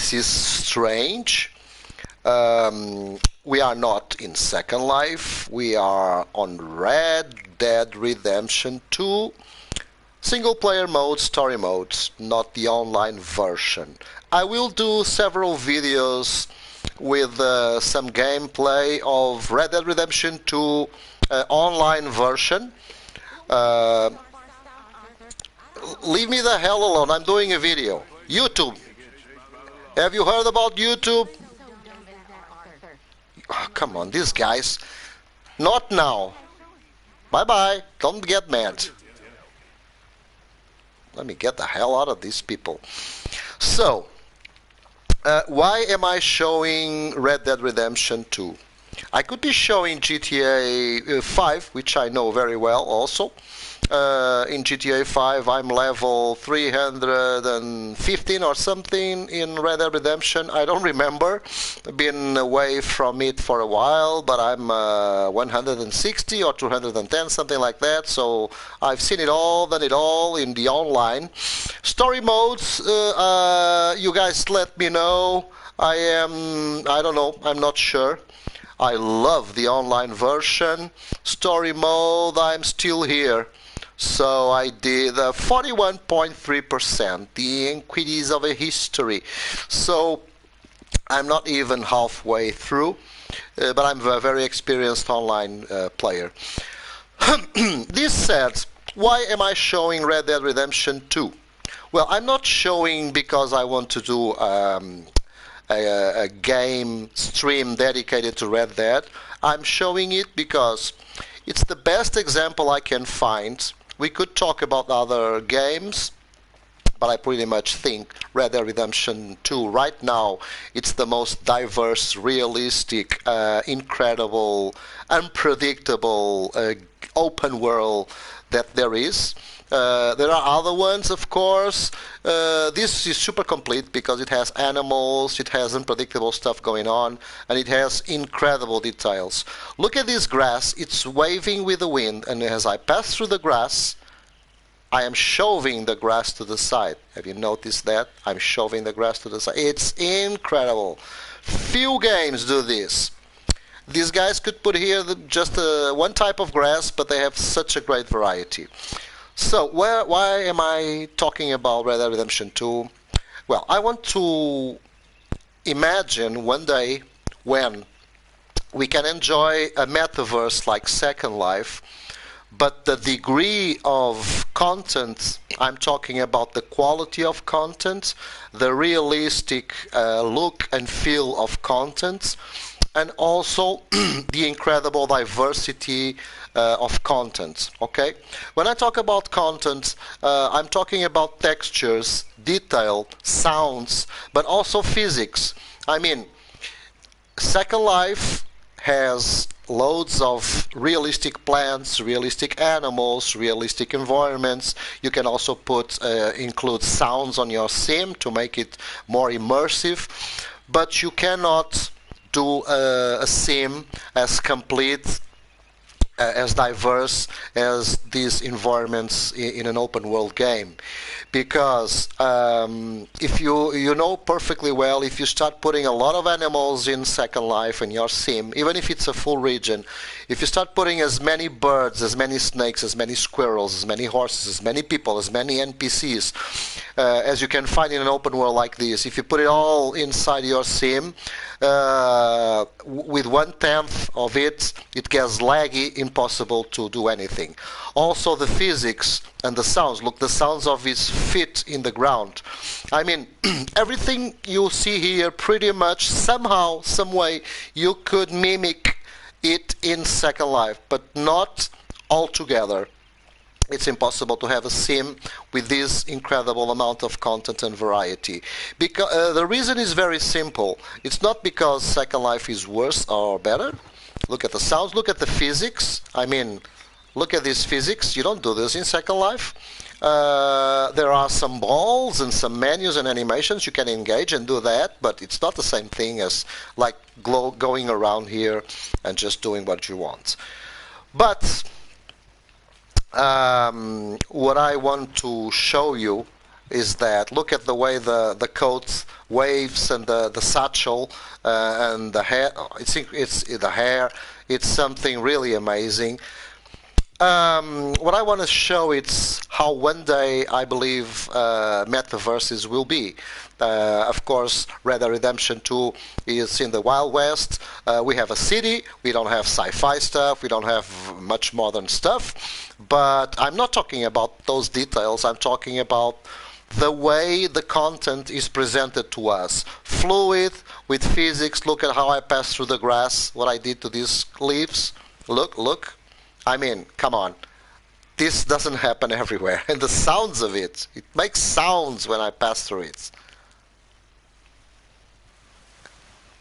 this is strange. We are not in Second Life. We are on Red Dead Redemption 2. Single player mode, story mode, not the online version. I will do several videos with some gameplay of Red Dead Redemption 2 online version. Leave me the hell alone, I'm doing a video. YouTube. Have you heard about YouTube? Oh, come on, these guys. Not now. Bye-bye. Don't get mad. Let me get the hell out of these people. So, why am I showing Red Dead Redemption 2? I could be showing GTA 5, which I know very well also. In GTA 5 I'm level 315 or something. In Red Dead Redemption I don't remember, I've been away from it for a while, but I'm 160 or 210, something like that. So I've seen it all, done it all in the online. Story modes, you guys let me know. I don't know, I'm not sure. I love the online version. Story mode, I'm still here. So I did 41.3%, the iniquities of a history. So I'm not even halfway through, but I'm a very experienced online player. This said, why am I showing Red Dead Redemption 2? Well, I'm not showing because I want to do a game stream dedicated to Red Dead. I'm showing it because it's the best example I can find. We could talk about other games, but I pretty much think Red Dead Redemption 2 right now, it's the most diverse, realistic, incredible, unpredictable, open world that there is. There are other ones, of course. This is super complete because it has animals, it has unpredictable stuff going on, and it has incredible details. Look at this grass, it's waving with the wind, and as I pass through the grass, I am shoving the grass to the side. Have you noticed that? I'm shoving the grass to the side. It's incredible. Few games do this. These guys could put here just one type of grass, but they have such a great variety. So, why am I talking about Red Dead Redemption 2? Well, I want to imagine one day when we can enjoy a metaverse like Second Life, but the degree of content, I'm talking about the quality of content, the realistic look and feel of content, and also the incredible diversity of content. Okay, when I talk about content, I'm talking about textures, detail, sounds, but also physics. I mean, Second Life has loads of realistic plants, realistic animals, realistic environments. You can also include sounds on your sim to make it more immersive, but you cannot do a sim as complete, as diverse as these environments in an open world game, because if you know perfectly well, if you start putting a lot of animals in Second Life in your sim, even if it's a full region, if you start putting as many birds, as many snakes, as many squirrels, as many horses, as many people, as many NPCs as you can find in an open world like this, if you put it all inside your sim, with 1/10 of it, it gets laggy, impossible to do anything. Also the physics and the sounds. Look, the sounds of his feet in the ground. I mean, everything you see here, pretty much somehow, some way, you could mimic it in Second Life, but not altogether. It's impossible to have a sim with this incredible amount of content and variety. Because the reason is very simple. It's not because Second Life is worse or better. Look at the sounds, look at the physics. I mean, look at this physics. You don't do this in Second Life. There are some balls and some menus and animations you can engage and do that, but it's not the same thing as like going around here and just doing what you want. But what I want to show you is that look at the way the coat waves and the satchel and the hair. It's the hair. It's something really amazing. What I want to show is how one day I believe metaverses will be. Of course, Red Dead Redemption 2 is in the Wild West. We have a city. We don't have sci-fi stuff. We don't have much modern stuff. But I'm not talking about those details. I'm talking about the way the content is presented to us. Fluid, with physics. Look at how I pass through the grass, what I did to these leaves. Look. I mean, come on. This doesn't happen everywhere. And the sounds of it makes sounds when I pass through it.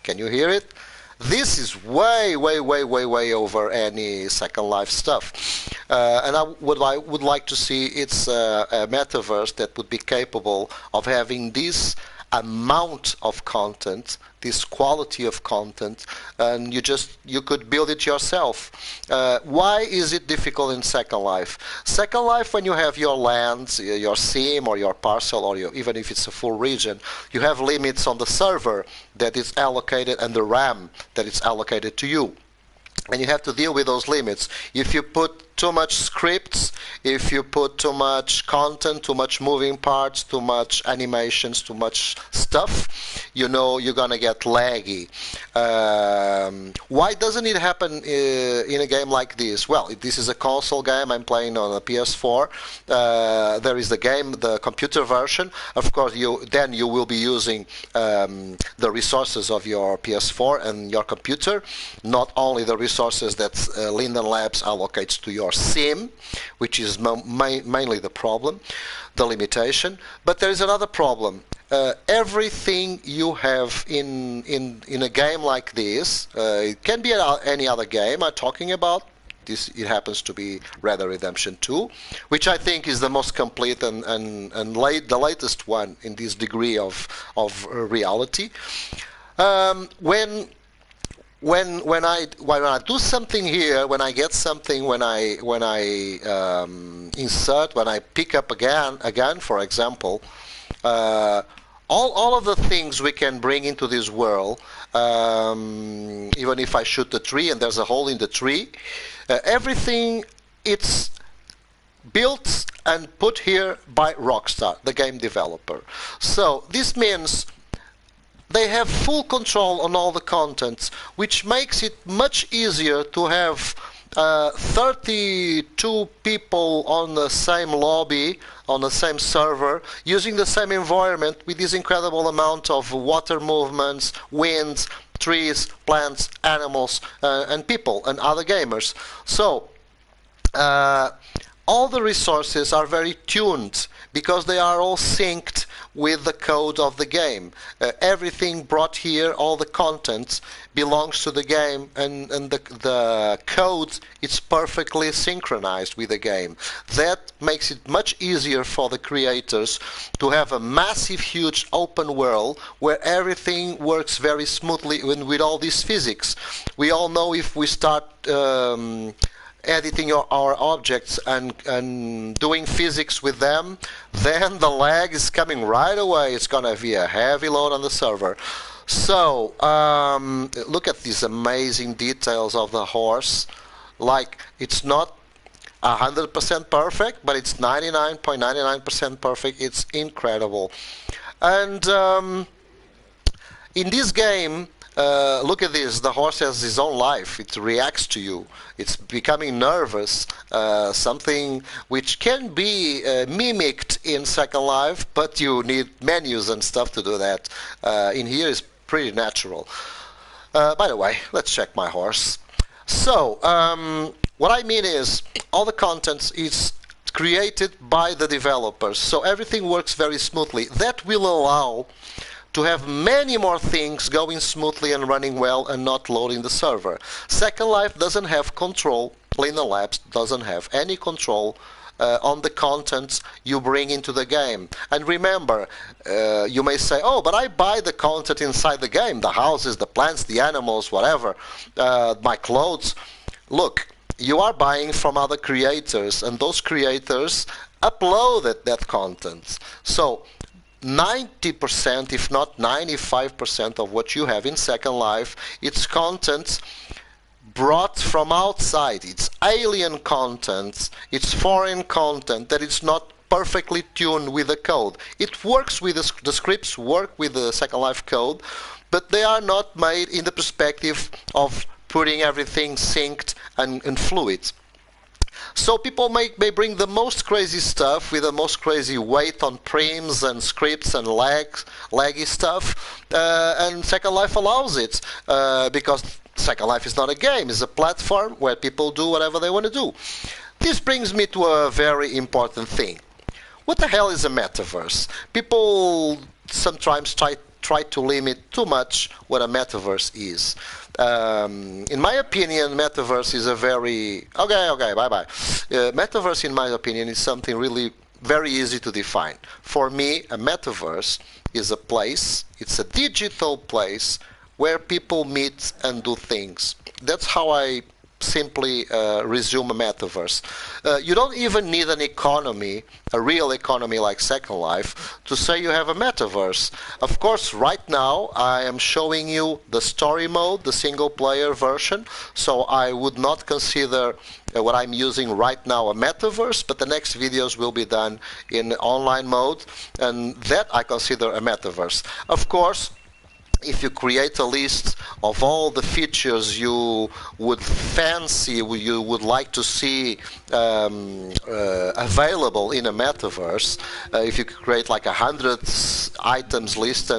Can you hear it? This is way over any Second Life stuff. And I would like to see it's a metaverse that would be capable of having this amount of content, this quality of content, and you could build it yourself. Why is it difficult in Second Life? Second Life, when you have your lands, your sim or your parcel, or even if it's a full region, you have limits on the server that is allocated and the RAM that is allocated to you. And you have to deal with those limits. If you put too much scripts, if you put too much content, too much moving parts, too much animations, too much stuff, you know you're going to get laggy. Why doesn't it happen in a game like this? Well, this is a console game. I'm playing on a PS4. There is the game, the computer version. Of course, you will be using the resources of your PS4 and your computer, not only the resources that Linden Labs allocates to your sim, which is mainly the problem, the limitation. But there is another problem. Everything you have in a game like this, it can be any other game I'm talking about. It happens to be Red Dead Redemption 2, which I think is the most complete and the latest one in this degree of reality. When I do something here, when I get something, when I insert, when I pick up again, for example, all of the things we can bring into this world, even if I shoot the tree and there's a hole in the tree, everything it's built and put here by Rockstar, the game developer. So this means they have full control on all the contents, which makes it much easier to have 32 people on the same lobby, on the same server, using the same environment with this incredible amount of water movements, winds, trees, plants, animals, and people and other gamers. So all the resources are very tuned because they are all synced with the code of the game. Everything brought here, all the content belongs to the game, and the code is perfectly synchronized with the game. That makes it much easier for the creators to have a massive, huge open world where everything works very smoothly with all this physics. We all know if we start editing our objects and doing physics with them, then the lag is coming right away. It's going to be a heavy load on the server. So look at these amazing details of the horse. Like, it's not 100% perfect, but it's 99.99% perfect. It's incredible. And in this game, look at this. The horse has his own life. It reacts to you. It's becoming nervous, something which can be mimicked in Second Life, but you need menus and stuff to do that. In here is pretty natural. By the way, let's check my horse. So, what I mean is, all the content is created by the developers, so everything works very smoothly. That will allow to have many more things going smoothly and running well and not loading the server. Second Life doesn't have control. Linden Labs doesn't have any control on the content you bring into the game. And remember, you may say, oh, but I buy the content inside the game, the houses, the plants, the animals, whatever, my clothes. Look, you are buying from other creators, and those creators uploaded that content. So 90%, if not 95% of what you have in Second Life, it's content brought from outside. It's alien content, it's foreign content that is not perfectly tuned with the code. It works with the scripts, work with the Second Life code, but they are not made in the perspective of putting everything synced and fluid. So people may bring the most crazy stuff with the most crazy weight on prims and scripts and laggy stuff, and Second Life allows it because Second Life is not a game, it's a platform where people do whatever they want to do. This brings me to a very important thing. What the hell is a metaverse? People sometimes try to limit too much what a metaverse is. In my opinion, metaverse is a very... Okay, bye-bye. Metaverse, in my opinion, is something really very easy to define. For me, a metaverse is a place, it's a digital place where people meet and do things. That's how I simply resume a metaverse. You don't even need an economy, a real economy like Second Life, to say you have a metaverse. Of course, right now I am showing you the story mode, the single player version, so I would not consider what I'm using right now a metaverse, but the next videos will be done in online mode, and that I consider a metaverse. Of course, if you create a list of all the features you would fancy, you would like to see available in a metaverse, if you create like 100 items list,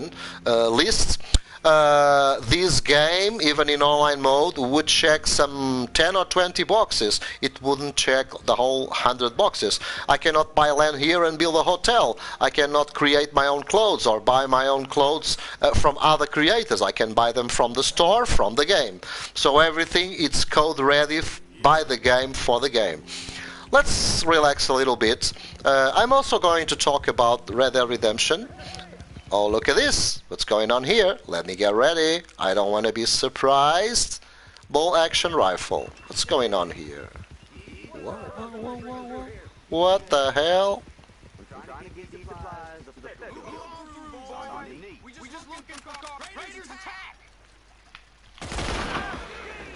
this game, even in online mode, would check some 10 or 20 boxes. It wouldn't check the whole 100 boxes. I cannot buy land here and build a hotel. I cannot create my own clothes or buy my own clothes from other creators. I can buy them from the store, from the game. So everything is code ready by the game for the game. Let's relax a little bit. I'm also going to talk about Red Dead Redemption. Oh, look at this. What's going on here? Let me get ready. I don't want to be surprised. Bolt action rifle. What's going on here? Whoa. What the hell?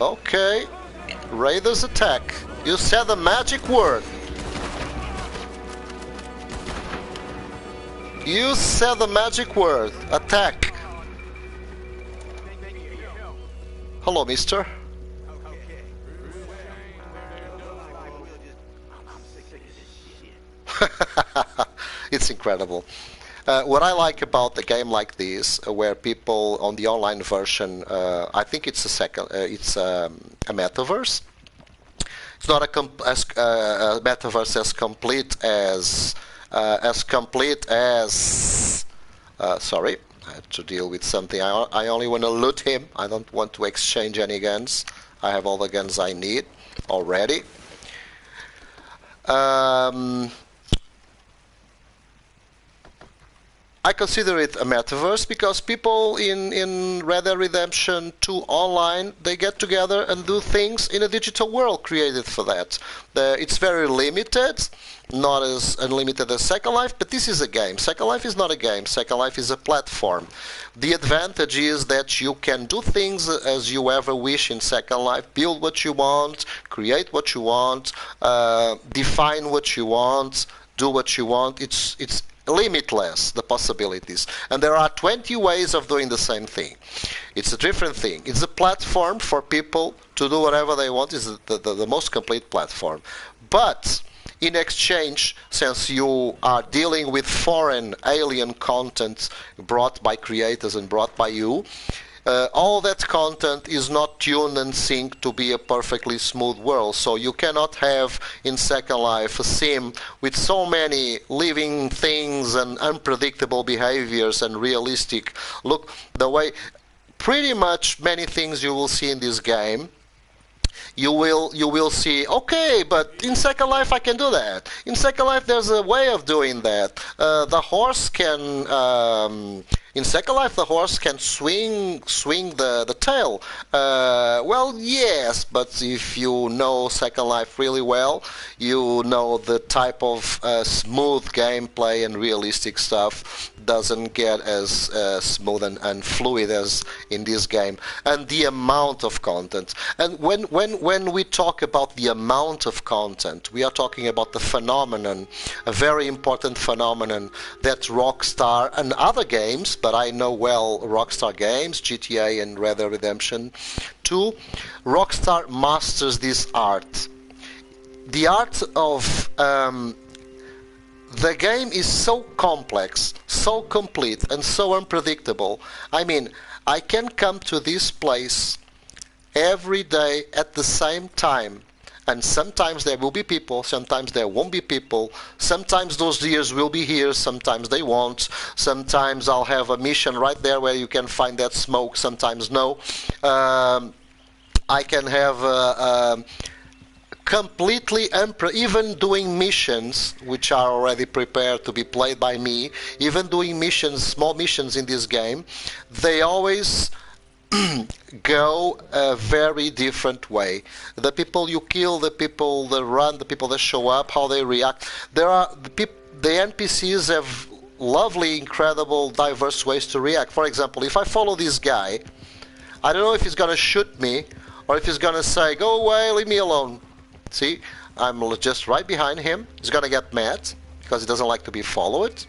Okay. Raiders attack. You said the magic word. You said the magic word. Attack. Hello, mister. It's incredible. What I like about a game like this, where people on the online version, I think it's a metaverse. It's not a metaverse as complete as sorry, I have to deal with something. I only want to loot him. I don't want to exchange any guns. I have all the guns I need already. I consider it a metaverse because people in Red Dead Redemption 2 online, they get together and do things in a digital world created for that. It's very limited, not as unlimited as Second Life, but this is a game. Second Life is not a game. Second Life is a platform. The advantage is that you can do things as you ever wish in Second Life, build what you want, create what you want, define what you want, do what you want. It's limitless, the possibilities, and there are 20 ways of doing the same thing. It's a different thing. It's a platform for people to do whatever they want. It's the most complete platform, but in exchange, since you are dealing with foreign alien content brought by creators and brought by you, all that content is not tuned and synced to be a perfectly smooth world. So you cannot have in Second Life a sim with so many living things and unpredictable behaviors and realistic look. The way pretty much many things you will see in this game, you will see, okay, but in Second Life I can do that. In Second Life there's a way of doing that. The horse can In Second Life, the horse can swing the tail. Well, yes, but if you know Second Life really well, you know the type of smooth gameplay and realistic stuff doesn't get as smooth and fluid as in this game. And the amount of content. And when we talk about the amount of content, we are talking about the phenomenon, a very important phenomenon that Rockstar and other games, but I know well Rockstar games, GTA and Red Dead Redemption 2, Rockstar masters this art. The art of the game is so complex, so complete, and so unpredictable. I mean, I can come to this place every day at the same time, and sometimes there will be people, sometimes there won't be people, sometimes those deers will be here, sometimes they won't, sometimes I'll have a mission right there where you can find that smoke, sometimes no. I can have completely even doing missions which are already prepared to be played by me, even doing missions, small missions in this game, they always go a very different way. The people you kill, the people that run, the people that show up, how they react. There are the NPCs have lovely, incredible, diverse ways to react. For example, if I follow this guy, I don't know if he's gonna shoot me or if he's gonna say, "Go away, leave me alone." See, I'm just right behind him. He's gonna get mad because he doesn't like to be followed.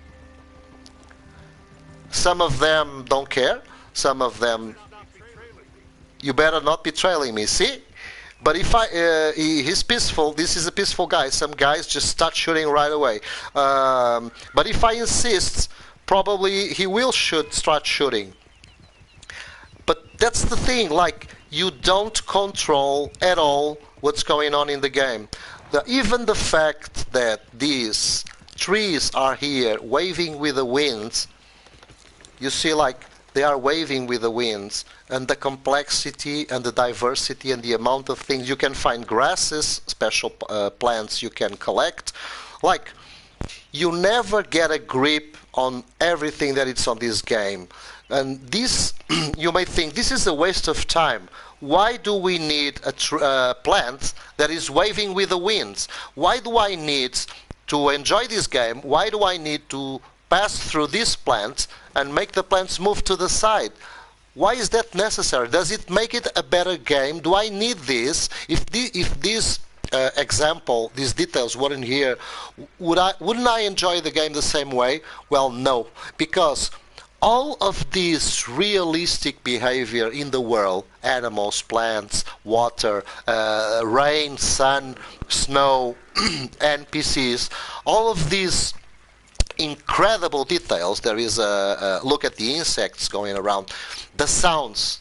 Some of them don't care. Some of them, you better not be trailing me, see? But if he's peaceful, this is a peaceful guy. Some guys just start shooting right away. But if I insist, probably he will start shooting. But that's the thing, like, you don't control at all what's going on in the game. Even the fact that these trees are here waving with the winds, you see, like, they are waving with the winds, and the complexity and the diversity and the amount of things you can find, grasses, special plants you can collect. Like, you never get a grip on everything that is on this game. And this, you may think, this is a waste of time. Why do we need a plant that is waving with the winds? Why do I need to enjoy this game? Why do I need to pass through this plant and make the plants move to the side? Why is that necessary? Does it make it a better game? Do I need this? If this example, these details weren't here, wouldn't I enjoy the game the same way? Well, no, because all of this realistic behavior in the world, animals, plants, water, rain, sun, snow, NPCs, all of these incredible details. There is a look at the insects going around, the sounds.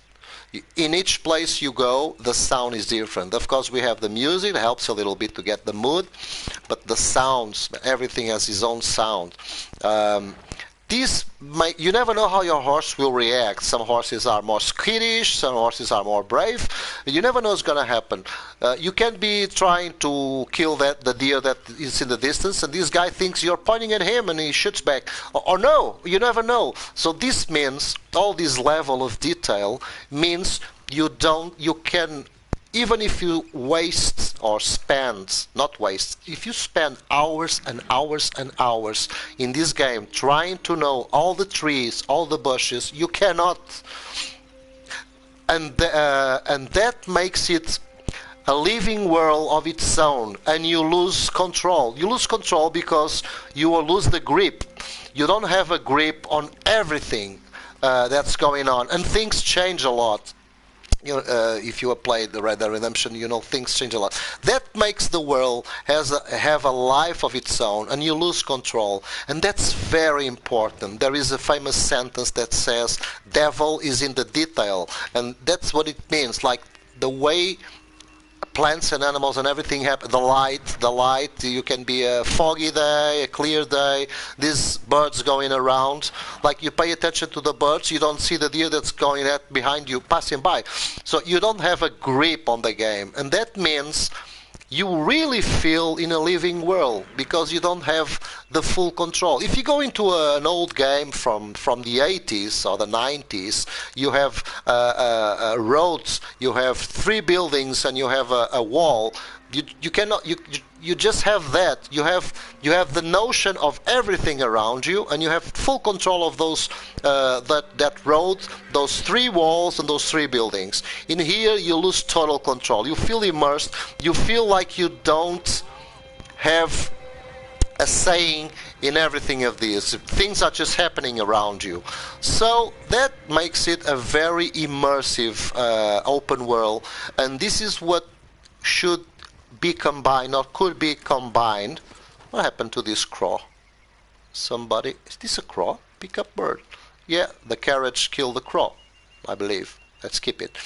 In each place you go, the sound is different. Of course, we have the music that helps a little bit to get the mood, but the sounds, everything has its own sound. You never know how your horse will react. Some horses are more skittish, some horses are more brave. You never know what's going to happen. You can be trying to kill the deer that is in the distance, and this guy thinks you're pointing at him and he shoots back. Or no, you never know. So this means, all this level of detail means you can, even if you waste or spend, not waste, if you spend hours and hours and hours in this game trying to know all the trees, all the bushes, you cannot. And that makes it a living world of its own, and you lose control. You lose control because you will lose the grip. You don't have a grip on everything that's going on, and things change a lot. You know, if you have played the Red Dead Redemption, you know things change a lot. That makes the world have a life of its own, and you lose control, and that's very important. There is a famous sentence that says, "Devil is in the detail," and that's what it means. Like the way plants and animals and everything happen. The light. You can be a foggy day, a clear day. These birds going around. Like you pay attention to the birds, you don't see the deer that's going behind you, passing by. So you don't have a grip on the game, and that means you really feel in a living world because you don't have the full control. If you go into an old game from the 80s or the 90s, you have roads, you have three buildings, and you have a wall. You cannot you just have that. You have the notion of everything around you, and you have full control of those that road, those three walls, and those three buildings. In here, you lose total control. You feel immersed. You feel like you don't have a saying in everything of this. Things are just happening around you. So that makes it a very immersive open world, and this is what should be combined or could be combined. What happened to this crow? Somebody, is this a crow? Pick up bird. Yeah, the carriage killed the crow, I believe. Let's keep it.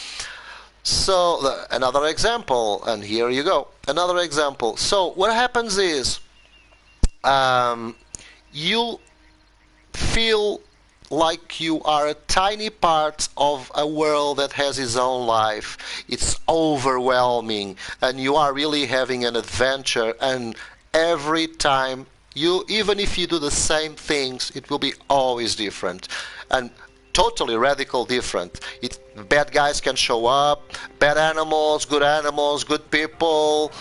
So another example, and here you go, another example. So what happens is you feel like you are a tiny part of a world that has its own life. It's overwhelming, and you are really having an adventure, and every time even if you do the same things, it will be always different and totally radical different. Bad guys can show up, bad animals, good people,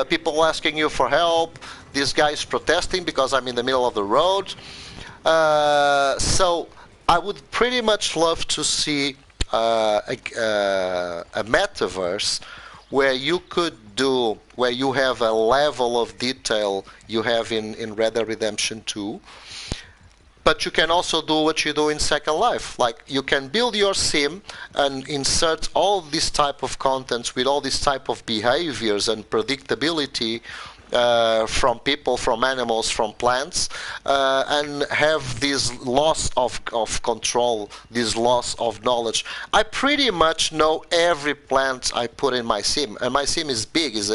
people asking you for help, this guy is protesting because I'm in the middle of the road. So I would pretty much love to see a metaverse where you have a level of detail you have in Red Dead Redemption 2, but you can also do what you do in Second Life. Like, you can build your sim and insert all this type of contents with all this type of behaviors and predictability from people, from animals, from plants, and have this loss of control, this loss of knowledge. I pretty much know every plant I put in my sim, and my sim is big, is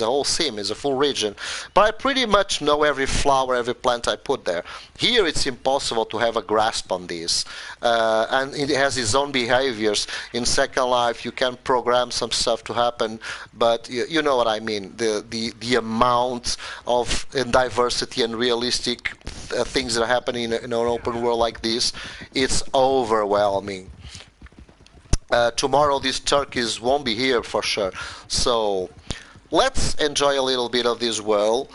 a whole sim, is a full region, but I pretty much know every flower, every plant I put there. Here it's impossible to have a grasp on this, and it has its own behaviors. In Second Life you can program some stuff to happen, but you know what I mean, the amount of diversity and realistic things that are happening in an open world like this, it's overwhelming. Tomorrow these turkeys won't be here for sure, so let's enjoy a little bit of this world.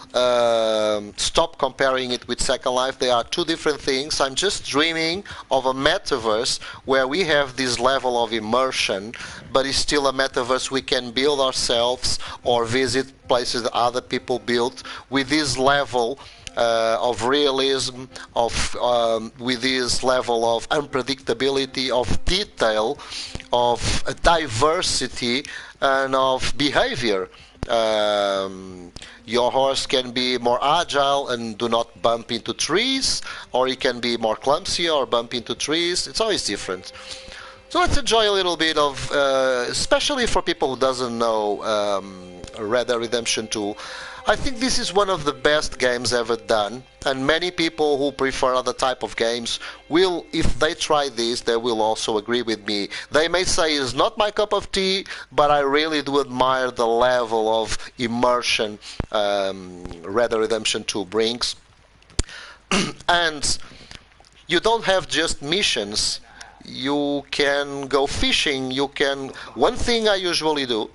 Stop comparing it with Second Life. They are two different things. I'm just dreaming of a metaverse where we have this level of immersion, but it's still a metaverse we can build ourselves or visit places that other people built with this level of realism, with this level of unpredictability, of detail, of diversity, and of behavior. Your horse can be more agile and do not bump into trees, or it can be more clumsy or bump into trees. It's always different. So let's enjoy a little bit of, especially for people who doesn't know Red Dead Redemption 2. I think this is one of the best games ever done, and many people who prefer other type of games will, if they try this, they will also agree with me. They may say it's not my cup of tea, but I really do admire the level of immersion Red Dead Redemption 2 brings. And you don't have just missions. You can go fishing. One thing I usually do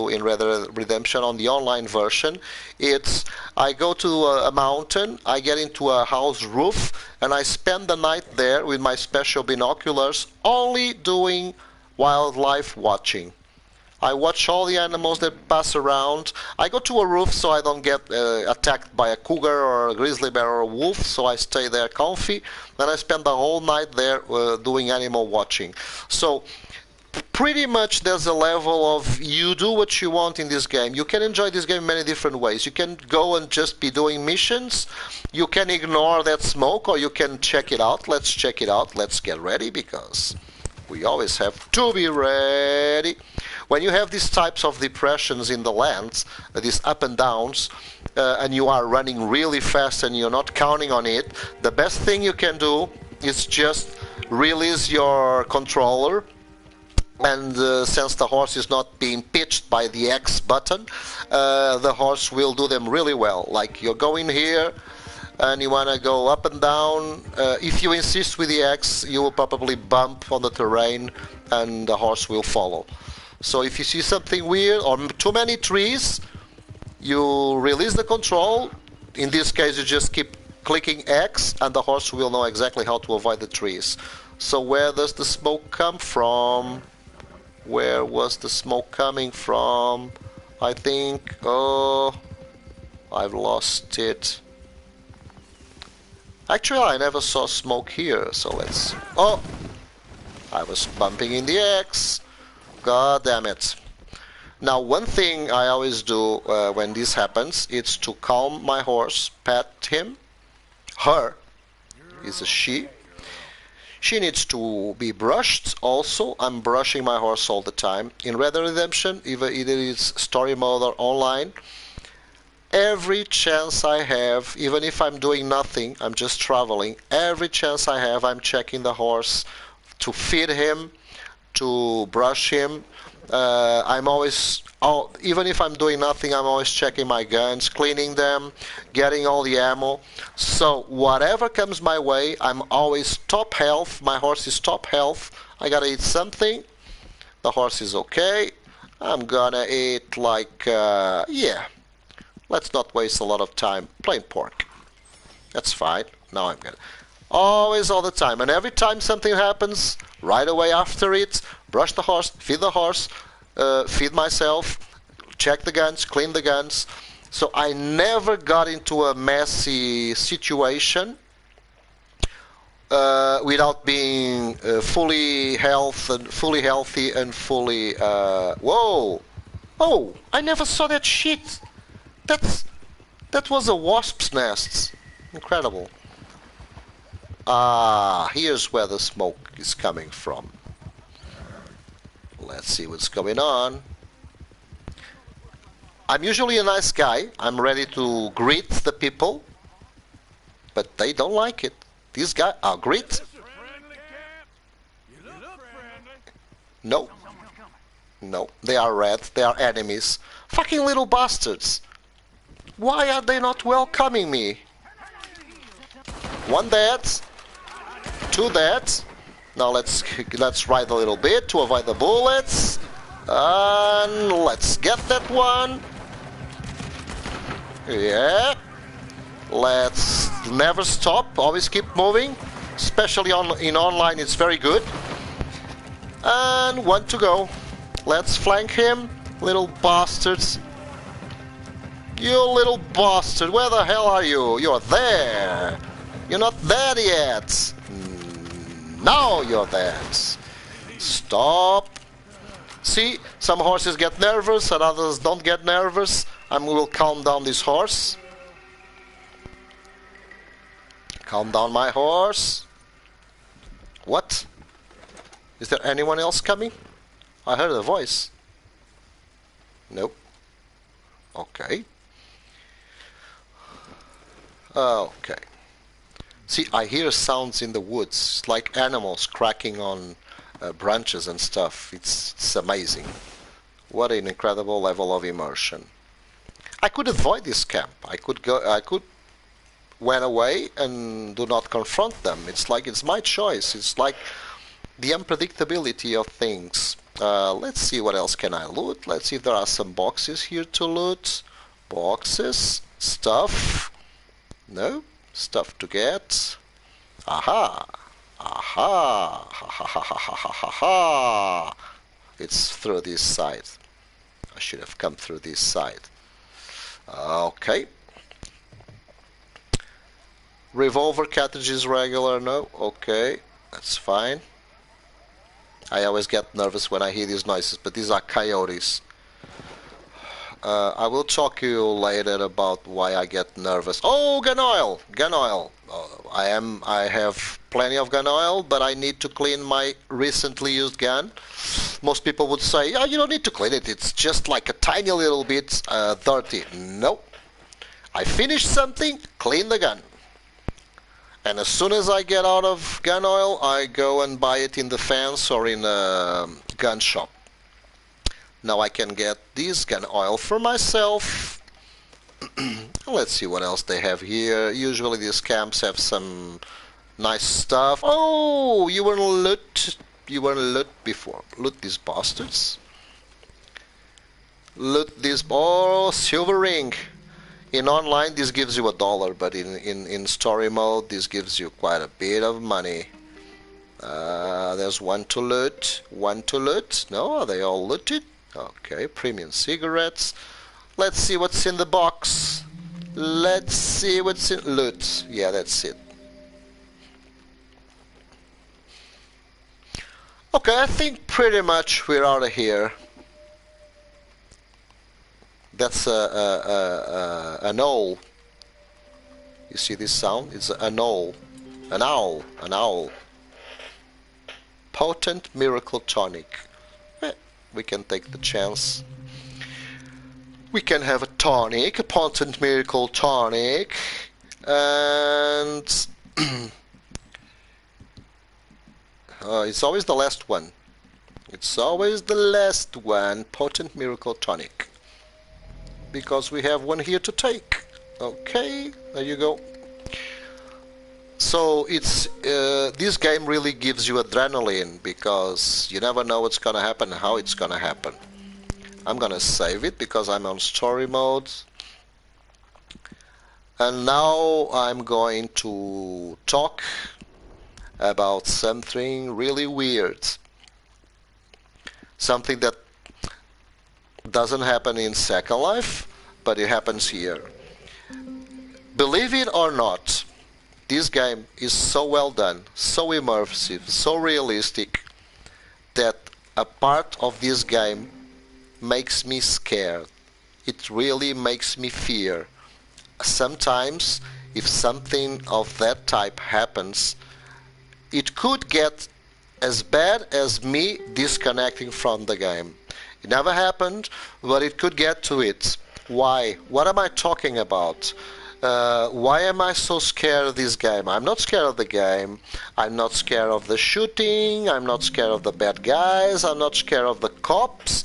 in Red Dead Redemption on the online version, it's I go to a mountain, I get into a house roof, and I spend the night there with my special binoculars, only doing wildlife watching. I watch all the animals that pass around. I go to a roof so I don't get attacked by a cougar or a grizzly bear or a wolf, so I stay there comfy. Then I spend the whole night there doing animal watching. So pretty much there's a level of you do what you want in this game. You can enjoy this game in many different ways. You can go and just be doing missions. You can ignore that smoke, or you can check it out. Let's check it out. Let's get ready, because we always have to be ready. When you have these types of depressions in the lands, these up and downs, and you are running really fast and you're not counting on it, the best thing you can do is just release your controller, And since the horse is not being pitched by the X button, the horse will do them really well. Like you're going here and you want to go up and down. If you insist with the X, you will probably bump on the terrain and the horse will follow. So if you see something weird or too many trees, you release the control. In this case, you just keep clicking X and the horse will know exactly how to avoid the trees. So where does the smoke come from? Where was the smoke coming from? I think, oh, I've lost it. Actually, I never saw smoke here, so let's... Oh! I was bumping in the X. God damn it. Now, one thing I always do when this happens is to calm my horse, pet him. Her is a she. She needs to be brushed also. I'm brushing my horse all the time. In Red Dead Redemption, either it's story mode or online, every chance I have, even if I'm doing nothing, I'm just traveling, every chance I have, I'm checking the horse to feed him, to brush him. I'm always, even if I'm doing nothing, I'm always checking my guns, cleaning them, getting all the ammo. So whatever comes my way, I'm always top health. My horse is top health. I gotta eat something. The horse is okay. I'm gonna eat like, yeah. Let's not waste a lot of time. Plain pork. That's fine. Now I'm good. Always, all the time. And every time something happens, right away after it, brush the horse, feed myself, check the guns, clean the guns. So I never got into a messy situation without being fully healthy and fully... Whoa! Oh! I never saw that shit! That was a wasp's nest. Incredible. Ah, here's where the smoke is coming from. Let's see what's going on. I'm usually a nice guy. I'm ready to greet the people, but they don't like it. These guys are greet. No. No, they are red. They are enemies. Fucking little bastards. Why are they not welcoming me? One dead. Two dead. Now let's ride a little bit to avoid the bullets. And let's get that one. Yeah. Let's never stop. Always keep moving. Especially in online, it's very good. And one to go. Let's flank him. Little bastards. You little bastard. Where the hell are you? You're there. You're not there yet. Now you're there. Stop. See, some horses get nervous and others don't get nervous. I will calm down this horse. Calm down my horse. What? Is there anyone else coming? I heard a voice. Nope. Okay. Okay. See, I hear sounds in the woods, like animals cracking on branches and stuff. It's amazing. What an incredible level of immersion. I could avoid this camp. I could went away and do not confront them. It's like it's my choice. It's like the unpredictability of things. Let's see what else can I loot. Let's see if there are some boxes here to loot. Boxes, stuff. No, stuff to get. Aha! Aha! Ha ha ha ha ha ha ha! It's through this side. I should have come through this side. Okay. Revolver cartridges regular, no? Okay, that's fine. I always get nervous when I hear these noises, but these are coyotes. I will talk to you later about why I get nervous. Oh, gun oil! Gun oil! I have plenty of gun oil, but I need to clean my recently used gun. Most people would say, oh, you don't need to clean it. It's just like a tiny little bit dirty. No. I finish something, clean the gun. And as soon as I get out of gun oil, I go and buy it in the fence or in a gun shop. Now I can get this gun oil for myself. Let's see what else they have here. Usually these camps have some nice stuff. Oh, you weren't loot. You weren't loot before. Loot these bastards. Loot this. Oh, silver ring. In online this gives you $1, but in story mode this gives you quite a bit of money. There's one to loot. One to loot. No, are they all looted? Okay, premium cigarettes. Let's see what's in the box. Let's see what's in loot. Yeah, that's it. Okay, I think pretty much we're out of here. That's an owl. You see this sound? It's an owl. An owl. An owl. Potent miracle tonic. We can take the chance. We can have a tonic, a potent miracle tonic, and it's always the last one. It's always the last one, potent miracle tonic. Because we have one here to take. Okay, there you go. So it's this game really gives you adrenaline because you never know what's gonna happen, how it's gonna happen. I'm gonna save it because I'm on story mode. And now I'm going to talk about something really weird. Something that doesn't happen in Second Life, but it happens here. Believe it or not, this game is so well done, so immersive, so realistic, that a part of this game makes me scared. It really makes me fear. Sometimes, if something of that type happens, it could get as bad as me disconnecting from the game. It never happened, but it could get to it. Why? What am I talking about? Why am I so scared of this game? I'm not scared of the game. I'm not scared of the shooting. I'm not scared of the bad guys. I'm not scared of the cops.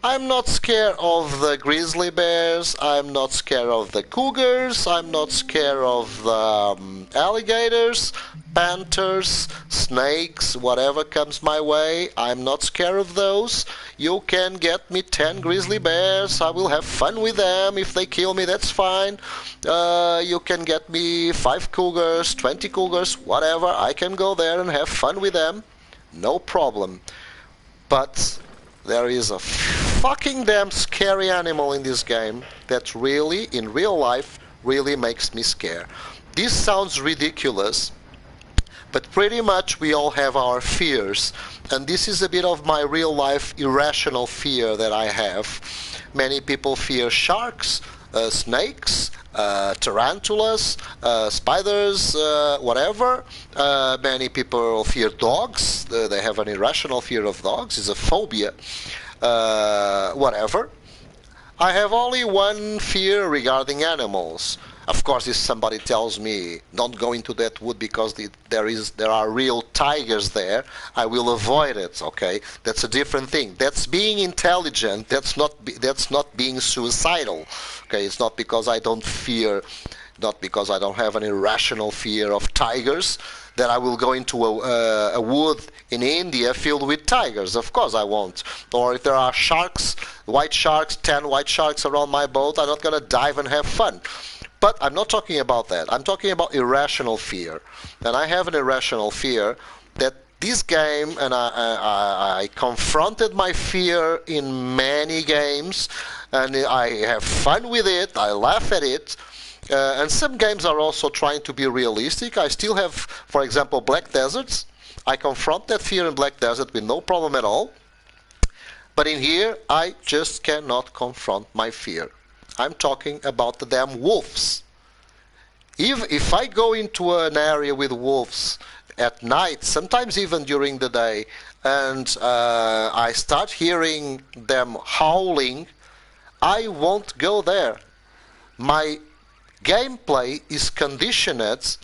I'm not scared of the grizzly bears. I'm not scared of the cougars. I'm not scared of the alligators, panthers, snakes, whatever comes my way. I'm not scared of those. You can get me 10 grizzly bears. I will have fun with them. If they kill me, that's fine. You can get me 5 cougars, 20 cougars, whatever. I can go there and have fun with them. No problem. But there is a fucking damn scary animal in this game that really, in real life, really makes me scared. This sounds ridiculous, but pretty much we all have our fears. And this is a bit of my real life irrational fear that I have. Many people fear sharks, snakes, tarantulas, spiders, whatever. Many people fear dogs. They have an irrational fear of dogs. It's a phobia. Whatever. I have only one fear regarding animals. Of course, if somebody tells me don't go into that wood because there are real tigers there, I will avoid it. Okay, that's a different thing. That's being intelligent. That's not being suicidal. Okay, it's not because I don't fear, not because I don't have an irrational fear of tigers, that I will go into a wood in India filled with tigers. Of course I won't. Or if there are sharks, white sharks, 10 white sharks around my boat, I'm not going to dive and have fun. But I'm not talking about that. I'm talking about irrational fear. And I have an irrational fear that this game, and I confronted my fear in many games, and I have fun with it, I laugh at it. And some games are also trying to be realistic. I still have, for example, Black Deserts. I confront that fear in Black Desert with no problem at all. But in here, I just cannot confront my fear. I'm talking about the damn wolves. If I go into an area with wolves at night, sometimes even during the day, and I start hearing them howling, I won't go there. My gameplay is conditioned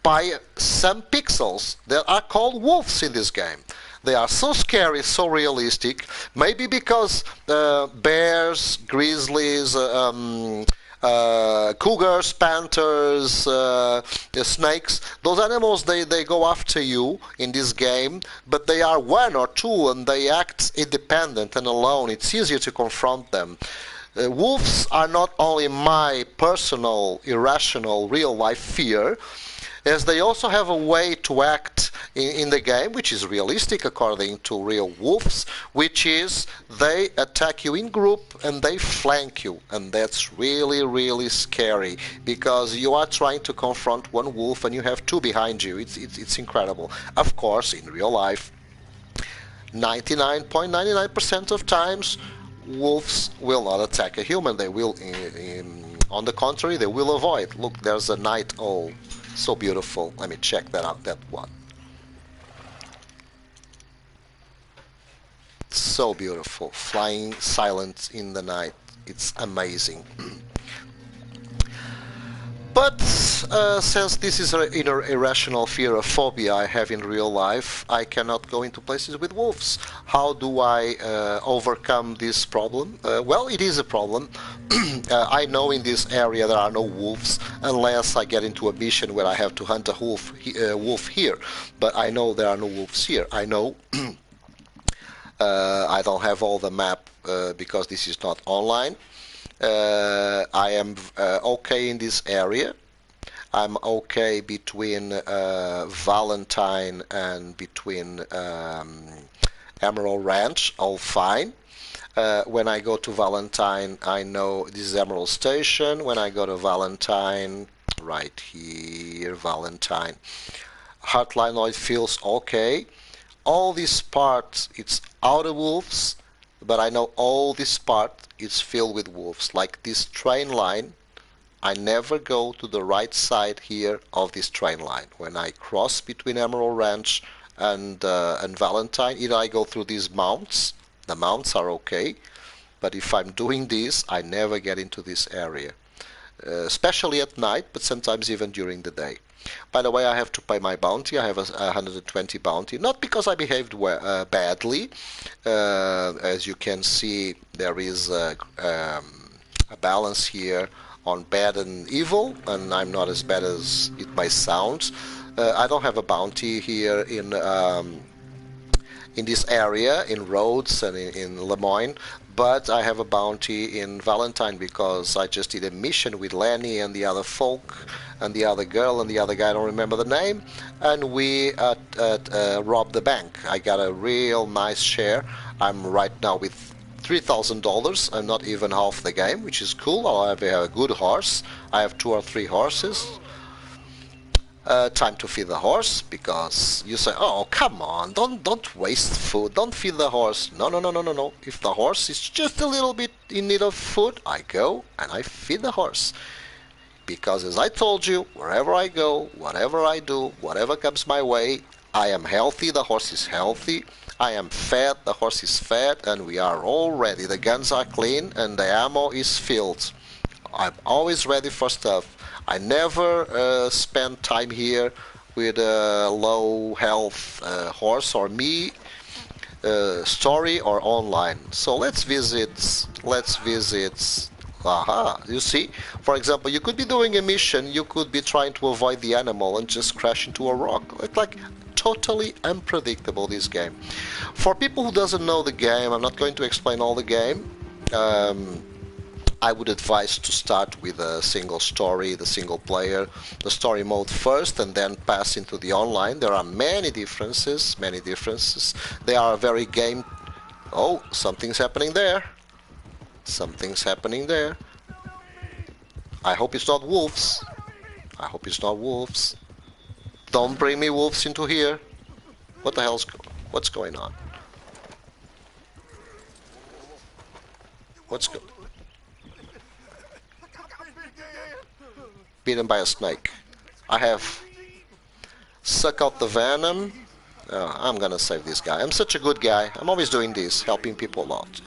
by some pixels that are called wolves in this game. They are so scary, so realistic. Maybe because bears, grizzlies, cougars, panthers, snakes, those animals, they go after you in this game, but they are one or two and they act independent and alone. It's easier to confront them. Wolves are not only my personal, irrational, real-life fear, as they also have a way to act in the game, which is realistic according to real wolves, which is they attack you in group and they flank you. And that's really, really scary, because you are trying to confront one wolf and you have two behind you. It's incredible. Of course, in real life, 99.99% of times, wolves will not attack a human. They will, on the contrary, they will avoid. Look, there's a night owl. So beautiful. Let me check that out, that one. So beautiful. Flying silent in the night. It's amazing. But since this is an irrational fear, a phobia I have in real life, I cannot go into places with wolves. How do I overcome this problem? Well, it is a problem. I know in this area there are no wolves, unless I get into a mission where I have to hunt a wolf here. But I know there are no wolves here. I know I don't have all the map because this is not online. I am okay in this area. I'm okay between Valentine and between Emerald Ranch, all fine. When I go to Valentine, I know this is Emerald Station. When I go to Valentine, right here, Valentine, Heartline Oil feels okay. All this part, it's out of wolves, but I know all this part is filled with wolves. Like this train line, I never go to the right side here of this train line. When I cross between Emerald Ranch and Valentine, either I go through these mounts. The mounts are okay, but if I'm doing this, I never get into this area, especially at night, but sometimes even during the day. By the way, I have to pay my bounty. I have a 120 bounty, not because I behaved badly. As you can see, there is a balance here on bad and evil, and I'm not as bad as it might sound. I don't have a bounty here in this area, in Rhodes and in Lemoyne, but I have a bounty in Valentine because I just did a mission with Lenny and the other folk and the other girl and the other guy, I don't remember the name, and we robbed the bank. I got a real nice share. I'm right now with $3,000. I'm not even half the game, which is cool. I have a good horse. I have 2 or 3 horses. Time to feed the horse, because you say, oh, come on, don't waste food, don't feed the horse. No. If the horse is just a little bit in need of food, I go and I feed the horse. Because as I told you, wherever I go, whatever I do, whatever comes my way, I am healthy, the horse is healthy, I am fed, the horse is fed, and we are all ready. The guns are clean and the ammo is filled. I'm always ready for stuff. I never spend time here with a low health horse or me, story or online. So let's visit. Aha, you see, for example, you could be doing a mission, you could be trying to avoid the animal and just crash into a rock. It's like totally unpredictable, this game. For people who doesn't know the game, I'm not going to explain all the game. I would advise to start with a single story, the single player, the story mode first, and then pass into the online. There are many differences. They are very game... Oh, something's happening there. Something's happening there. I hope it's not wolves. Don't bring me wolves into here. What the hell's... What's going on? Bitten by a snake. I have suck out the venom. I'm gonna save this guy. I'm such a good guy. I'm always doing this, helping people out.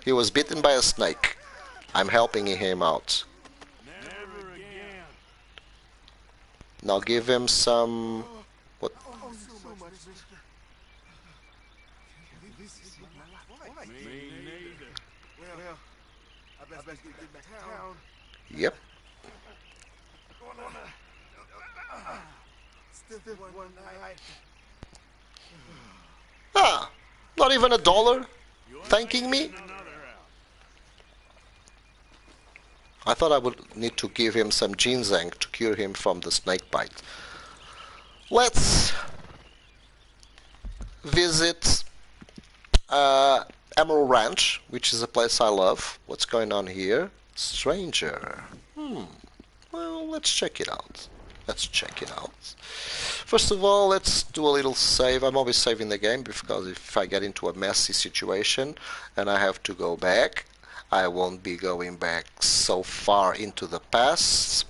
He was bitten by a snake. I'm helping him out. Now give him some... What? Yep. Ah, not even $1 thanking me? I thought I would need to give him some ginseng to cure him from the snake bite. Let's visit Emerald Ranch, which is a place I love. What's going on here? Stranger. Well, let's check it out. Let's check it out. First of all, let's do a little save. I'm always saving the game because if I get into a messy situation and I have to go back, I won't be going back so far into the past.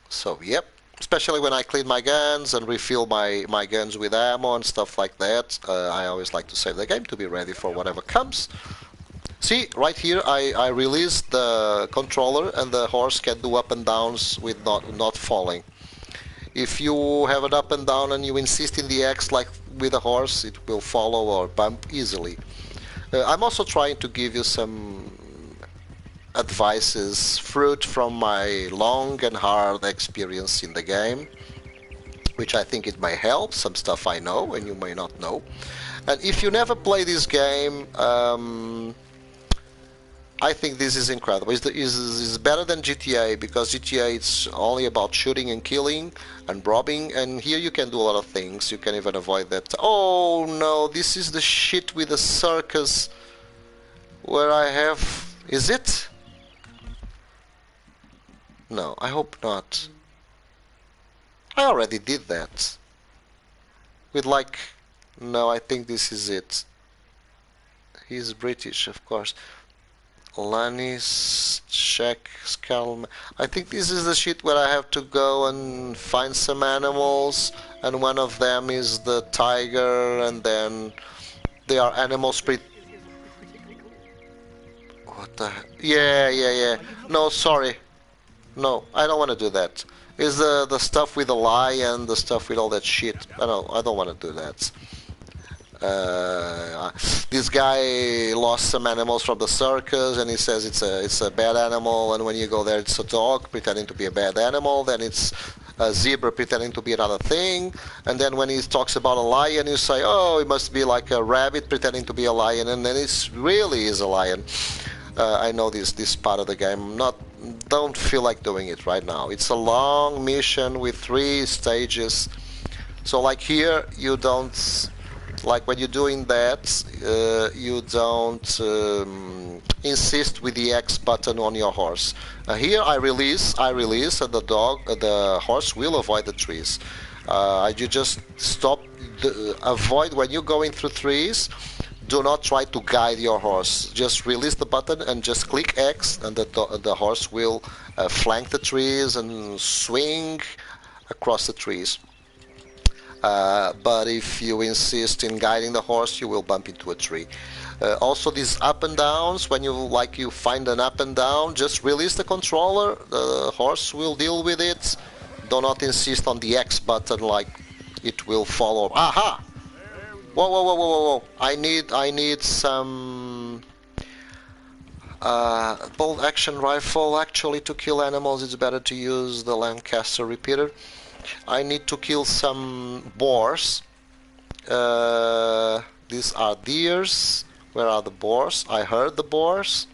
So, yep. Especially when I clean my guns and refill my guns with ammo and stuff like that. I always like to save the game to be ready for whatever comes. See, right here I released the controller and the horse can do up and downs with not falling. If you have it up and down and you insist in the X like with a horse, it will follow or bump easily. I'm also trying to give you some advices, fruit from my long and hard experience in the game, which I think it may help, some stuff I know and you may not know. And if you never play this game, I think this is incredible. It's better than GTA because GTA it's only about shooting and killing and robbing, and here you can do a lot of things. You can even avoid that. Oh no, this is the shit with the circus where I have... Is it? No, I hope not. I already did that. With like... No, I think this is it. He's British, of course. Lannis, check, Scal. I think this is the shit where I have to go and find some animals, and one of them is the tiger, and then they are animal spirit. What the heck? Yeah. No, sorry. No, I don't want to do that. Is the stuff with the lion, the stuff with all that shit. I don't want to do that. This guy lost some animals from the circus and he says it's a bad animal, and when you go there it's a dog pretending to be a bad animal, then it's a zebra pretending to be another thing, and then when he talks about a lion you say, oh, it must be like a rabbit pretending to be a lion, and then it really is a lion. I know this part of the game. Don't feel like doing it right now. It's a long mission with 3 stages. So like here you don't... Like when you're doing that, you don't insist with the X button on your horse. Here I release, and the horse will avoid the trees. You just stop, avoid when you're going through trees. Do not try to guide your horse. Just release the button and just click X, and the horse will flank the trees and swing across the trees. But if you insist in guiding the horse, you will bump into a tree. Also, these up and downs, when you find an up and down, just release the controller. The horse will deal with it. Do not insist on the X button, like it will follow. Aha! Whoa! I need some bolt action rifle. Actually, to kill animals, it's better to use the Lancaster repeater. I need to kill some boars. These are deers. Where are the boars? I heard the boars.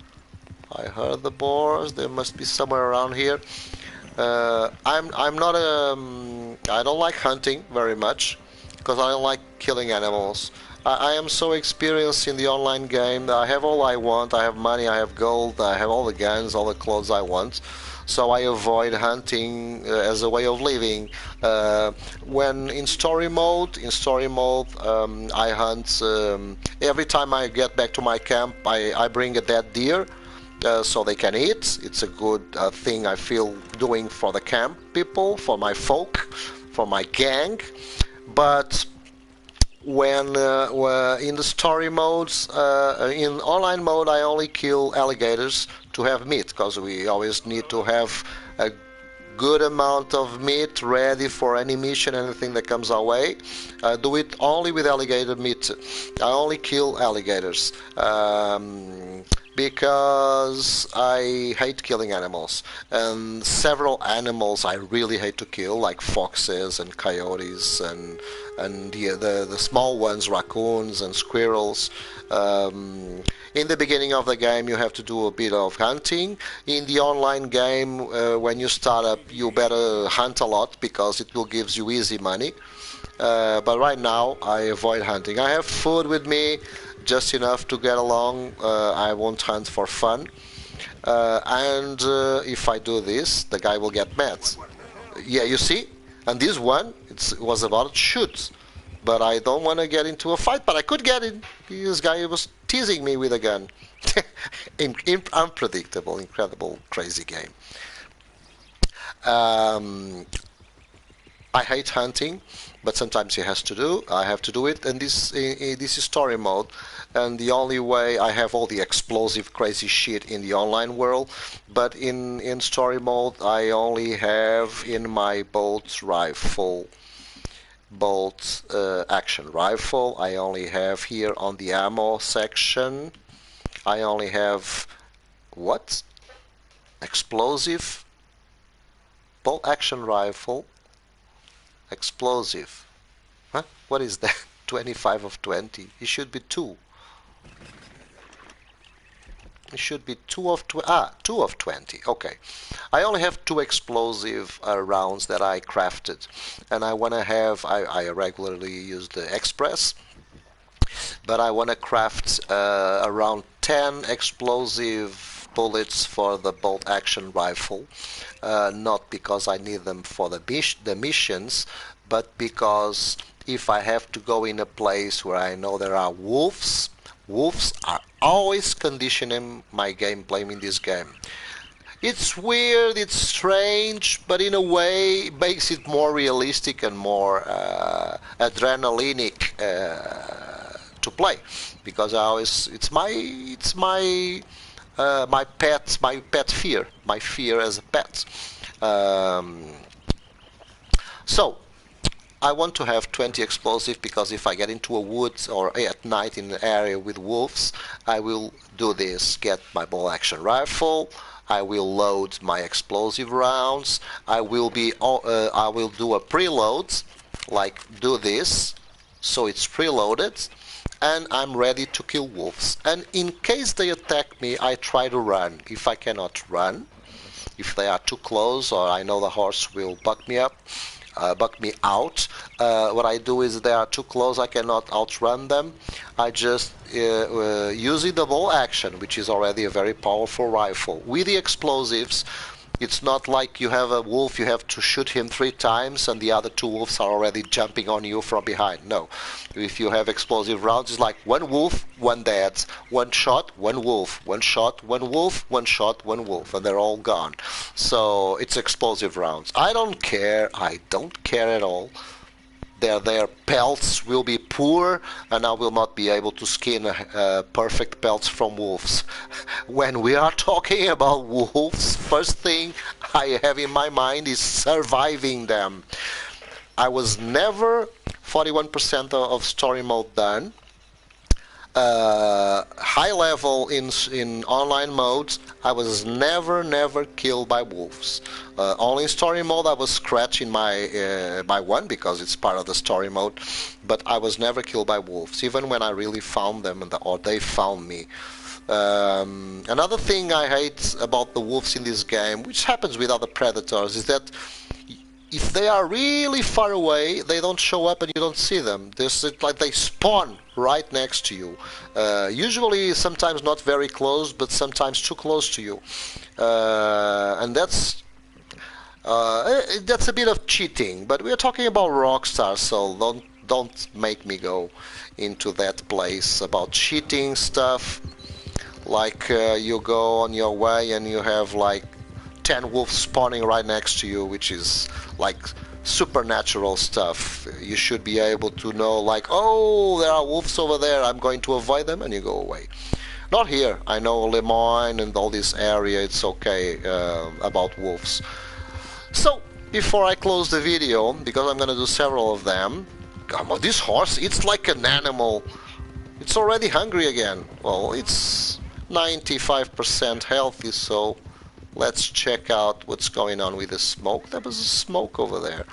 They must be somewhere around here. I'm not I don't like hunting very much because I don't like killing animals. I am so experienced in the online game that I have all I want. I have money, I have gold, I have all the guns, all the clothes I want. So I avoid hunting as a way of living. When in story mode, I hunt. Every time I get back to my camp, I bring a dead deer so they can eat. It's a good thing I feel doing for the camp people, for my folk, for my gang. But when in the story modes, in online mode, I only kill alligators to have meat, because we always need to have a good amount of meat ready for any mission, anything that comes our way. Do it only with alligator meat. I only kill alligators because I hate killing animals, and several animals I really hate to kill, like foxes and coyotes and the small ones, raccoons and squirrels. In the beginning of the game you have to do a bit of hunting. In the online game, when you start up, you better hunt a lot because it will give you easy money. But right now I avoid hunting. I have food with me, just enough to get along. I won't hunt for fun. And if I do this, the guy will get mad. Yeah, you see? And this one, it was about shoot. But I don't want to get into a fight, but I could get in. This guy was teasing me with a gun. Unpredictable, incredible, crazy game. I hate hunting, but sometimes it has to do. I have to do it, and this is story mode. And the only way I have all the explosive, crazy shit in the online world, but in story mode I only have in my bolt action rifle. I only have here on the ammo section. I only have what? Explosive bolt action rifle. Explosive. Huh? What is that? 25 of 20. It should be 2. It should be 2 of 20. Okay. I only have 2 explosive rounds that I crafted, and I want to have. I regularly use the Express, but I want to craft around 10 explosive bullets for the bolt action rifle. Not because I need them for the missions, but because if I have to go in a place where I know there are wolves. Wolves are always conditioning my gameplay in this game. It's weird, it's strange, but in a way it makes it more realistic and more adrenalinic to play, because it's my pet fear, my fear as a pet. So I want to have 20 explosive, because if I get into a woods or at night in an area with wolves, I will do this, get my bolt action rifle, I will load my explosive rounds, I will do a preload, like do this, so it's preloaded, and I'm ready to kill wolves. And in case they attack me, I try to run. If I cannot run, if they are too close, or I know the horse will buck me out. What I do is they are too close, I cannot outrun them. I just using the bolt action, which is already a very powerful rifle. With the explosives, it's not like you have a wolf, you have to shoot him 3 times and the other 2 wolves are already jumping on you from behind. No. If you have explosive rounds, it's like 1 wolf, 1 dead, 1 shot, 1 wolf, 1 shot, 1 wolf, 1 shot, 1 wolf, and they're all gone. So it's explosive rounds. I don't care at all. Their pelts will be poor, and I will not be able to skin perfect pelts from wolves. When we are talking about wolves, first thing I have in my mind is surviving them. I was never 41% of story mode done. High level in online modes, I was never killed by wolves. Only in story mode I was scratching by one, because it's part of the story mode, but I was never killed by wolves, even when I really found them or they found me. Another thing I hate about the wolves in this game, which happens with other predators, is that if they are really far away, they don't show up and you don't see them. It's like they spawn right next to you. Usually, sometimes not very close, but sometimes too close to you. And that's a bit of cheating. But we're talking about Rockstar, so don't make me go into that place about cheating stuff. Like you go on your way and you have like 10 wolves spawning right next to you, which is like supernatural stuff. You should be able to know, like, oh, there are wolves over there, I'm going to avoid them, and you go away. Not here. I know Lemoyne and all this area, it's okay about wolves. So, before I close the video, because I'm gonna do several of them, come on, this horse, it's like an animal. It's already hungry again. Well, it's 95% healthy, so let's check out what's going on with the smoke. There was a smoke over there.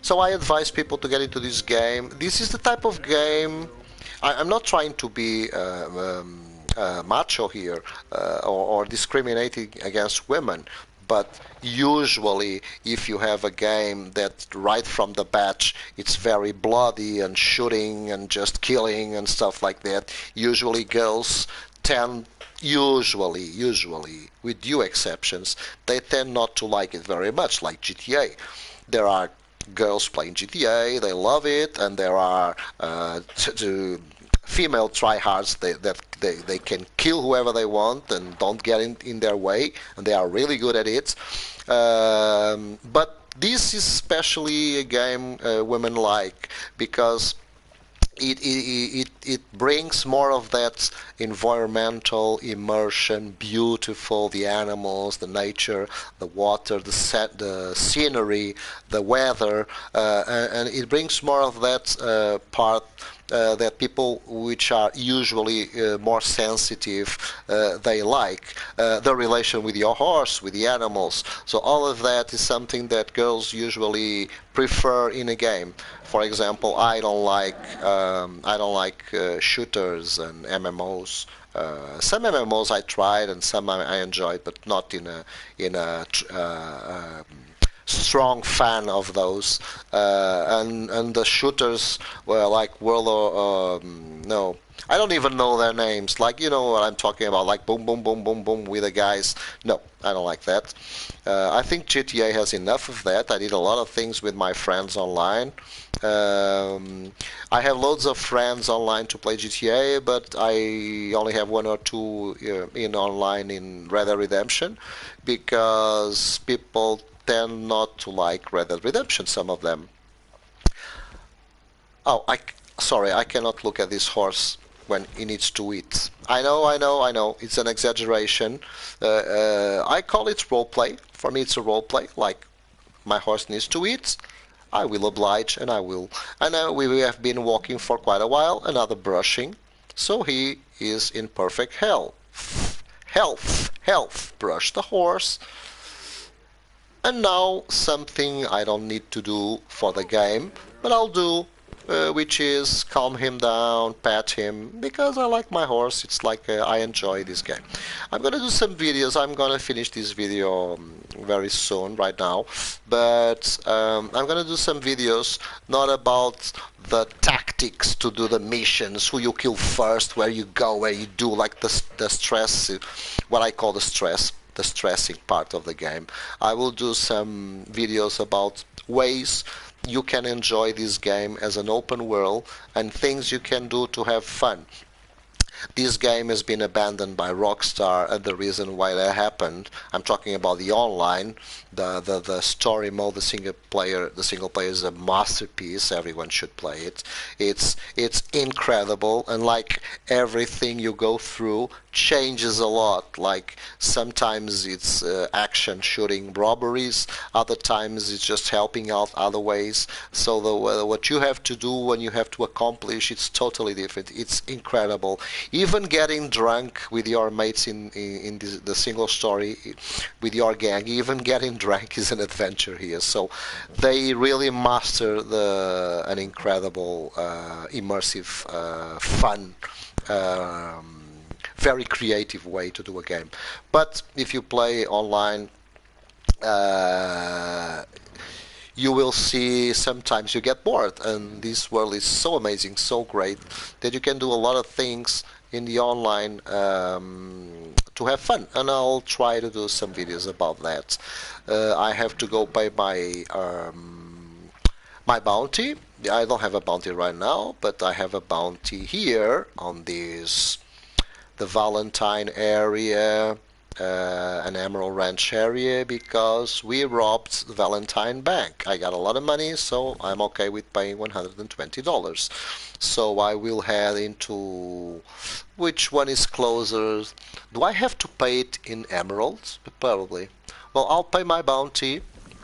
So I advise people to get into this game. This is the type of game. I'm not trying to be macho here or discriminating against women, but usually if you have a game that right from the batch it's very bloody and shooting and just killing and stuff like that, usually girls tend, usually with few exceptions, they tend not to like it very much, like GTA. There are girls playing GTA, they love it, and there are female tryhards that they can kill whoever they want and don't get in their way, and they are really good at it. But this is especially a game women like because it brings more of that environmental immersion, beautiful, the animals, the nature, the water, the scenery, the weather, and it brings more of that part that people which are usually more sensitive they like the relation with your horse, with the animals. So all of that is something that girls usually prefer in a game. For example, I don't like shooters and MMOs. Some MMOs I tried and some I enjoyed, but not in a strong fan of those. And the shooters were like World of no. I don't even know their names. Like, you know what I'm talking about, like boom, boom, boom, boom, boom with the guys. No, I don't like that. I think GTA has enough of that. I did a lot of things with my friends online. I have loads of friends online to play GTA, but I only have one or two in online in Red Dead Redemption because people tend not to like Red Dead Redemption, some of them. Oh, sorry, I cannot look at this horse when he needs to eat. I know. It's an exaggeration. I call it roleplay. For me, it's a roleplay. Like, my horse needs to eat. I will oblige, and I will. And we have been walking for quite a while, another brushing. So he is in perfect health. Health. Brush the horse. And now something I don't need to do for the game, but I'll do, which is calm him down, pet him, because I like my horse. It's like I enjoy this game. I'm gonna do some videos. I'm gonna finish this video very soon, right now, but I'm gonna do some videos not about the tactics to do the missions, who you kill first, where you go, where you do, like the stress, what I call the stressing part of the game. I will do some videos about ways you can enjoy this game as an open world and things you can do to have fun. This game has been abandoned by Rockstar, and the reason why that happened, I'm talking about the online, the story mode, the single player is a masterpiece. Everyone should play it. It's incredible, and like everything you go through changes a lot. Like sometimes it's action, shooting, robberies. Other times it's just helping out other ways. So what you have to do when you have to accomplish, it's totally different. It's incredible. Even getting drunk with your mates in the single story with your gang, even getting drunk is an adventure here. So they really master an incredible, immersive, fun, very creative way to do a game. But if you play online, you will see sometimes you get bored, and this world is so amazing, so great, that you can do a lot of things in the online to have fun, and I'll try to do some videos about that. I have to go pay my bounty. I don't have a bounty right now, but I have a bounty here on the Valentine area, an Emerald Ranch area because we robbed the Valentine Bank. I got a lot of money, so I'm okay with paying $120. So I will head into which one is closer. Do I have to pay it in emeralds? Probably. Well, I'll pay my bounty.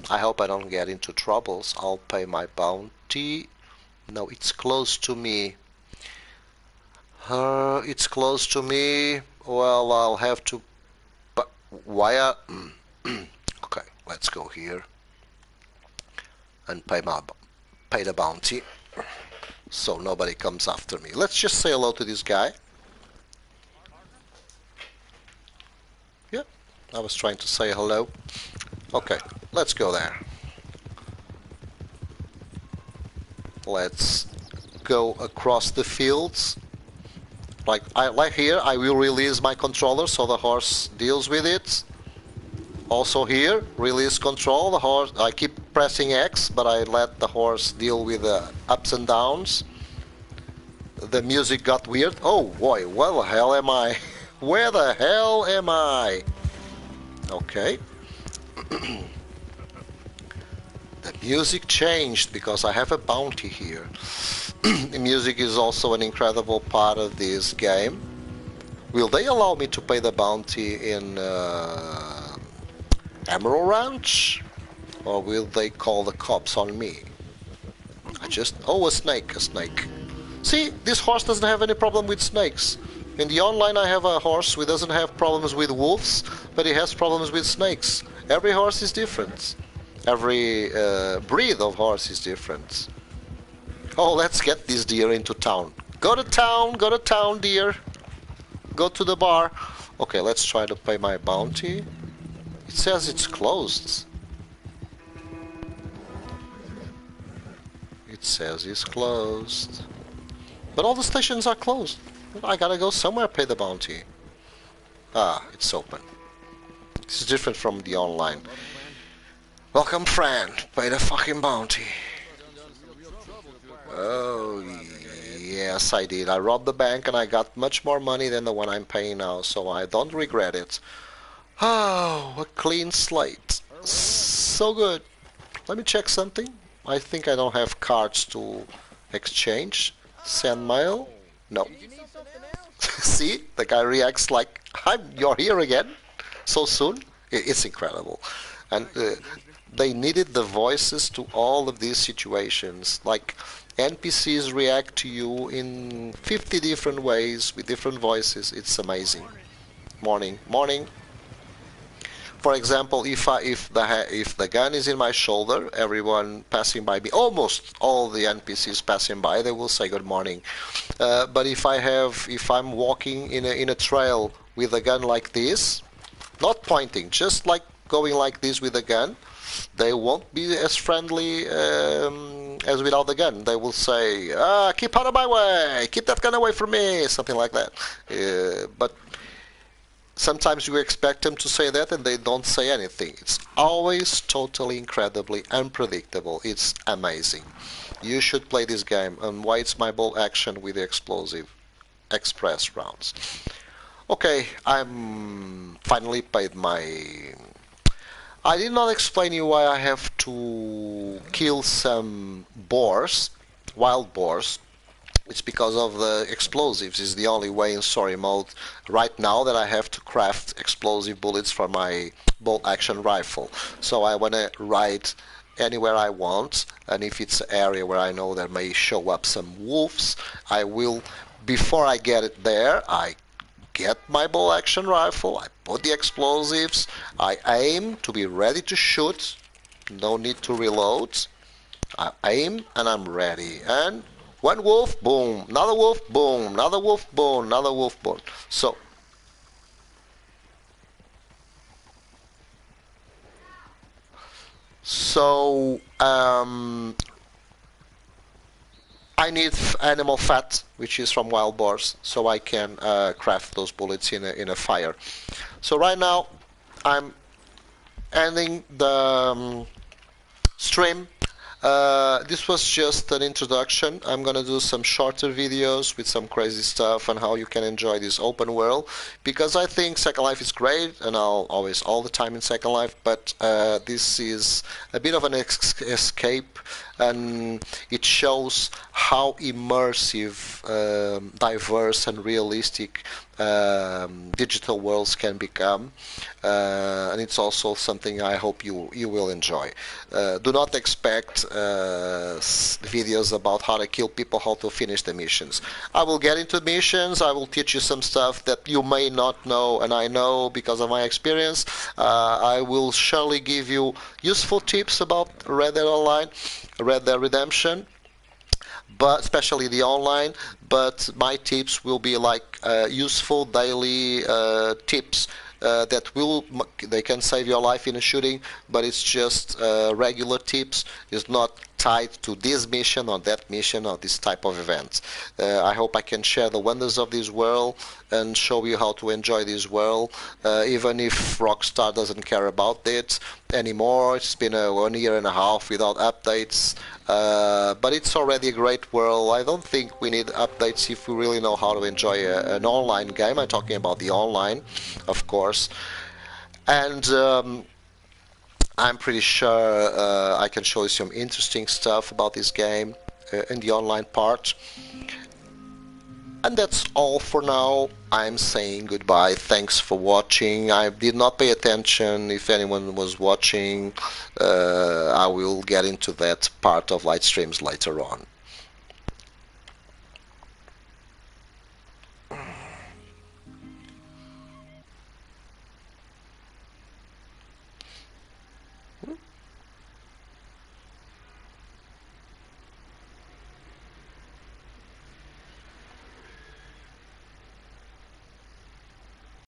I hope I don't get into troubles. I'll pay my bounty. No, it's close to me. It's close to me. Well, I'll have to. But why? Okay, let's go here and pay the bounty, so nobody comes after me. Let's just say hello to this guy. Yeah, I was trying to say hello. Okay, let's go there. Let's go across the fields. Like here, I will release my controller so the horse deals with it. Also here, release control. The horse. I keep pressing X, but I let the horse deal with the ups and downs. The music got weird. Oh boy, where the hell am I? Where the hell am I? Okay. The music changed because I have a bounty here. The music is also an incredible part of this game. Will they allow me to pay the bounty in Emerald Ranch? Or will they call the cops on me? Oh, a snake. See, this horse doesn't have any problem with snakes. In the online I have a horse who doesn't have problems with wolves, but he has problems with snakes. Every horse is different. Every breed of horse is different. Oh, let's get this deer into town. Go to town, deer. Go to the bar. Okay, let's try to pay my bounty. It says it's closed. It says it's closed. But all the stations are closed. I gotta go somewhere, pay the bounty. Ah, it's open. This is different from the online. Welcome, friend. Pay the fucking bounty. Oh, yes, I did. I robbed the bank and I got much more money than the one I'm paying now, so I don't regret it. Oh, a clean slate. So good. Let me check something. I think I don't have cards to exchange. Send mail? No. See? The guy reacts like, you're here again? So soon? It's incredible. And they needed the voices to all of these situations. Like, NPCs react to you in 50 different ways with different voices. It's amazing. Morning. For example, if the gun is in my shoulder, everyone passing by me, almost all the NPCs passing by, they will say good morning. But if I'm walking in a trail with a gun like this, not pointing, just like going like this with a gun, they won't be as friendly as without the gun. They will say, keep out of my way, keep that gun away from me, something like that. But sometimes you expect them to say that and they don't say anything. It's always totally incredibly unpredictable. It's amazing. You should play this game. And why it's my bolt action with the explosive express rounds. Okay, I'm finally paid my... I did not explain you why I have to kill some boars, wild boars. It's because of the explosives. It's the only way in story mode right now that I have to craft explosive bullets for my bolt action rifle. So I want to ride anywhere I want, and if it's an area where I know there may show up some wolves, I will, before I get it there, I get my bolt action rifle, I put the explosives, I aim to be ready to shoot, no need to reload, I aim and I'm ready, and one wolf, boom, another wolf, boom, another wolf, boom, another wolf, boom. So I need animal fat, which is from wild boars, so I can craft those bullets in a fire. So right now I'm ending the stream. This was just an introduction. I'm gonna do some shorter videos with some crazy stuff on how you can enjoy this open world, because I think Second Life is great and I'll always all the time in Second Life, but this is a bit of an escape, and it shows how immersive, diverse and realistic digital worlds can become, and it's also something I hope you will enjoy. Do not expect videos about how to kill people, how to finish the missions. I will get into missions, I will teach you some stuff that you may not know, and I know because of my experience. I will surely give you useful tips about Red Dead Online, Red Dead Redemption, but especially the online. But my tips will be like useful daily tips that they can save your life in a shooting, but it's just regular tips. It's not tied to this mission or that mission or this type of event. I hope I can share the wonders of this world and show you how to enjoy this world, even if Rockstar doesn't care about it anymore. It's been 1 year and a half without updates, but it's already a great world. I don't think we need updates if we really know how to enjoy an online game. I'm talking about the online, of course. And I'm pretty sure I can show you some interesting stuff about this game in the online part. And that's all for now. I'm saying goodbye. Thanks for watching. I did not pay attention if anyone was watching. I will get into that part of live streams later on.